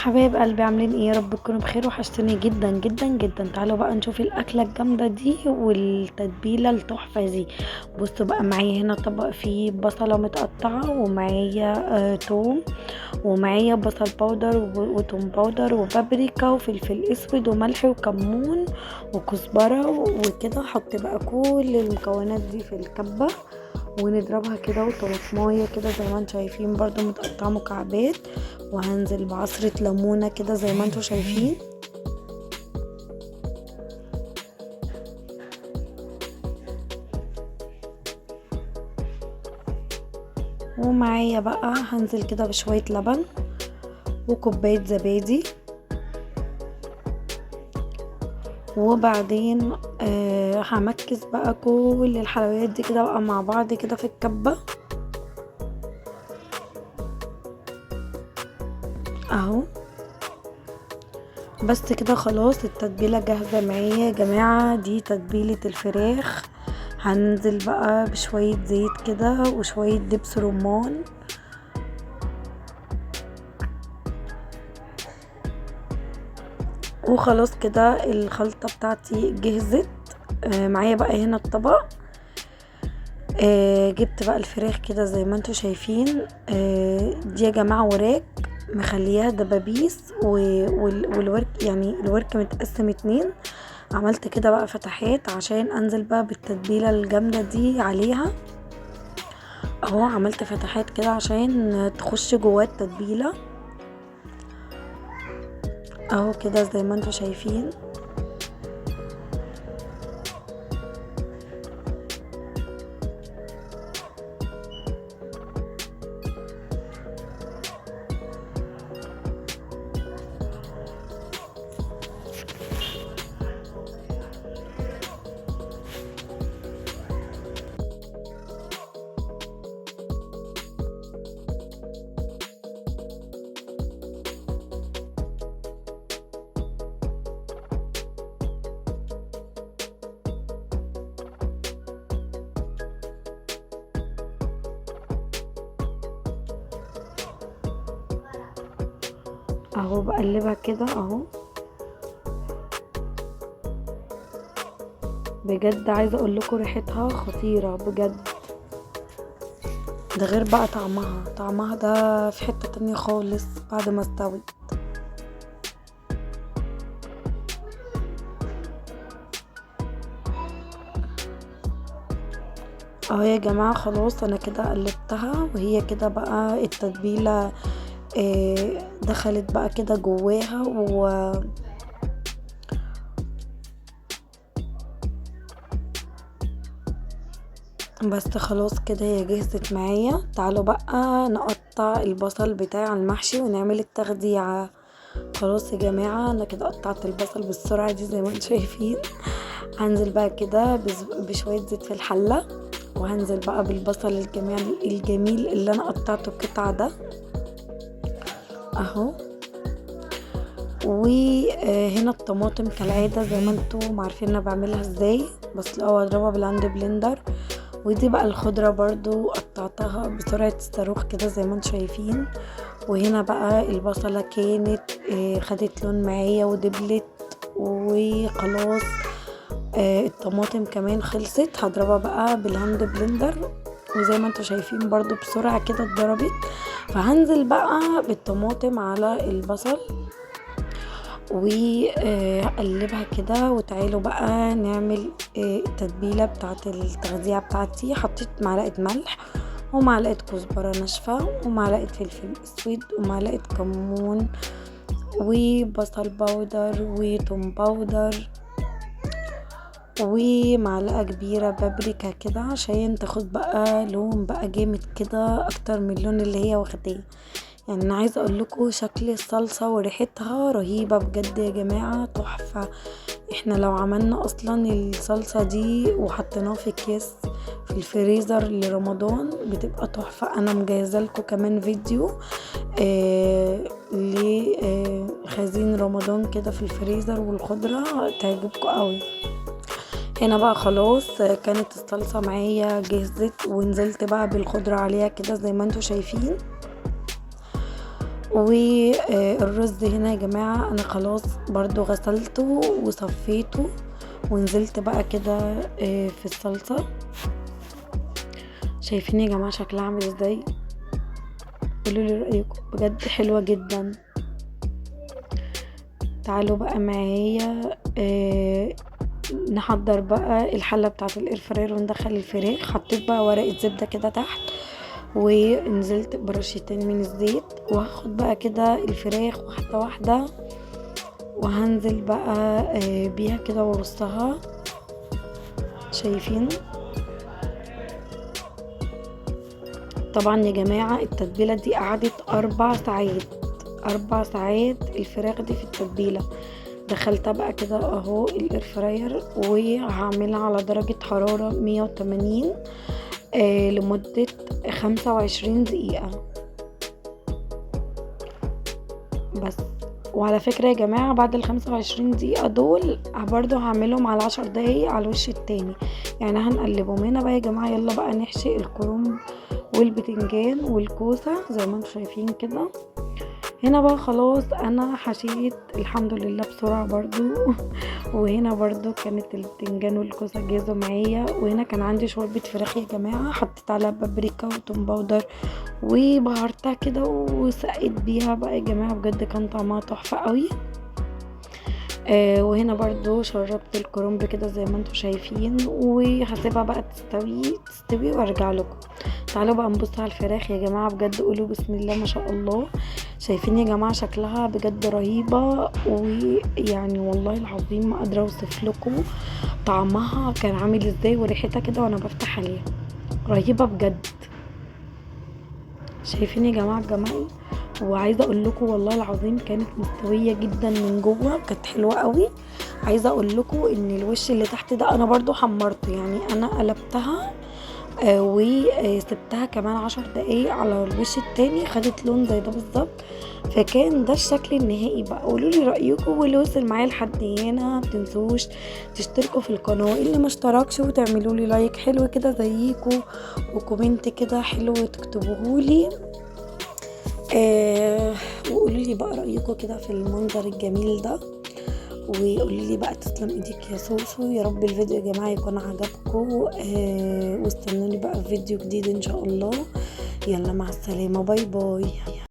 حبايب قلبي، عاملين ايه؟ يا رب تكونوا بخير. وحشتوني جدا جدا جدا. تعالوا بقى نشوف الاكله الجامده دي والتتبيله التحفه دي. بصوا بقى، معايا هنا طبق فيه بصله متقطعه، ومعايا توم، ومعايا بصل باودر وتوم باودر وبابريكا وفلفل اسود وملح وكمون وكزبره وكده. احط بقى كل المكونات دي في الكبه ونضربها كده، وطماطمايه كده زي ما انتم شايفين برضو متقطعه مكعبات. وهنزل بعصرة ليمونة كده زي ما انتم شايفين. ومعايا بقى هنزل كده بشوية لبن وكوباية زبادي. وبعدين همكس بقى كل الحلويات دي كده بقى مع بعض كده في الكبة اهو. بس كده خلاص التتبيلة جاهزة معايا يا جماعة. دي تتبيلة الفراخ. هنزل بقى بشوية زيت كده وشوية دبس رمان. وخلاص كده الخلطة بتاعتي جهزت. معايا بقى هنا الطبق. جبت بقى الفراخ كده زي ما انتوا شايفين. دي يا جماعة وراك مخليها دبابيس والورك، يعني الورك متقسم اتنين. عملت كده بقى فتحات عشان انزل بقى بالتتبيلة الجامدة دي عليها اهو. عملت فتحات كده عشان تخش جواه التتبيلة اهو كده زي ما انتوا شايفين. اهو بقلبها كده اهو. بجد عايزه اقول لكم ريحتها خطيره بجد. ده غير بقى طعمها ده في حته تانية خالص بعد ما استوت اهو يا جماعه. خلاص انا كده قلبتها وهي كده بقى التتبيله دخلت بقى كده جواها بس خلاص كده هي جهزت معايا. تعالوا بقى نقطع البصل بتاع المحشي ونعمل التخديعة. خلاص يا جماعة انا كده قطعت البصل بالسرعة دي زي ما انتم شايفين. هنزل بقى كده بشوية زيت في الحلة. وهنزل بقى بالبصل الجميل اللي انا قطعته القطعة ده اهو. وهنا الطماطم كالعادة زي ما انتم عارفين انا بعملها ازاي، بس الاول اضربها بالهاند بلندر. ودي بقى الخضرة برضو قطعتها بسرعة الصاروخ كده زي ما انتم شايفين. وهنا بقى البصلة كانت خدت لون معايا ودبلت وخلاص. الطماطم كمان خلصت. هضربها بقى بالهاند بلندر وزي ما انتم شايفين برضو بسرعة كده اتضربت. فهنزل بقى بالطماطم على البصل وقلبها كده. وتعالوا بقى نعمل التتبيله بتاعه التغذيه بتاعتي. حطيت معلقه ملح ومعلقه كزبره ناشفه ومعلقه فلفل اسود ومعلقه كمون وبصل باودر وتوم باودر ومعلقه كبيره بابريكا كده عشان تاخد بقى لون بقى جامد كده اكتر من اللون اللي هي واخداه. يعني انا عايزه اقول لكم شكل الصلصه وريحتها رهيبه بجد يا جماعه، تحفه. احنا لو عملنا اصلا الصلصه دي وحطيناها في اكياس في الفريزر لرمضان بتبقى تحفه. انا مجهزه لكم كمان فيديو لخزين رمضان كده في الفريزر والخضره تعجبكم قوي. هنا بقى خلاص كانت الصلصه معايا جهزت ونزلت بقى بالخضره عليها كده زي ما انتم شايفين. والرز هنا يا جماعة انا خلاص برضو غسلته وصفيته، ونزلت بقى كده في الصلصة. شايفين يا جماعة شكلها عامل ازاي؟ قولوا لي رأيكم، بجد حلوة جدا. تعالوا بقى معايا نحضر بقى الحلة بتاعة الايرفراير وندخل الفراخ. حطيت بقى ورقة زبدة كده تحت، ونزلت برشتين من الزيت، وهاخد بقى كده الفراخ واحدة واحدة، وهنزل بقى بيها كده وارصها. شايفين؟ طبعا يا جماعة التتبيلة دي قعدت 4 ساعات، 4 ساعات الفراخ دي في التتبيلة. دخلتها بقى كده اهو الايرفراير، وهعملها على درجة حرارة 180 لمدة 25 دقيقة بس. وعلى فكرة يا جماعة بعد ال25 دقيقة دول برضو هعملهم على 10 دقايق على الوش التاني، يعني هنقلبهم. هنا بقى يا جماعة يلا بقى نحشي الكرنب والبتنجان والكوسة زي ما انتم شايفين كده. هنا بقى خلاص انا حشيت الحمد لله بسرعة برضو وهنا برضو كانت البتنجان والكوسة جاهزة معايا. وهنا كان عندي شوربة فراخ يا جماعة، حطيت عليها بابريكا وتوم باودر وبهرتها كده وسقيت بيها بقى يا جماعة، بجد كان طعمها تحفة قوي. وهنا برضو شربت الكرنب كده زي ما انتم شايفين، وهسيبها بقى تستوي وارجع لكم. تعالوا بقى نبص على الفراخ يا جماعة، بجد قولوا بسم الله ما شاء الله. شايفين يا جماعة شكلها بجد رهيبة، ويعني والله العظيم ما قادرة اوصف لكم طعمها كان عامل ازاي وريحتها كده وانا بفتح عليها، رهيبة بجد. شايفين يا جماعة الجمال؟ وعايزه اقول لكم والله العظيم كانت مستويه جدا من جوه، كانت حلوه قوي. عايزه اقول لكم ان الوش اللي تحت ده انا برضو حمرته، يعني انا قلبتها وسبتها كمان 10 دقايق على الوش التاني، خدت لون زي ده بالظبط. فكان ده الشكل النهائي بقى. قولوا لي رايكم، واللي وصل معايا لحد هنا متنسوش تشتركوا في القناه، اللي ما اشتركش وتعملوا لي لايك حلو كده زيكم، وكومنت كده حلو تكتبوهولي. وقولوا لي بقى رايكم كده في المنظر الجميل ده، وقولوا لي بقى تسلم ايديك يا سوسو. يا رب الفيديو يا جماعه يكون عجبكم، واستنوني بقى في فيديو جديد ان شاء الله. يلا مع السلامه، باي باي.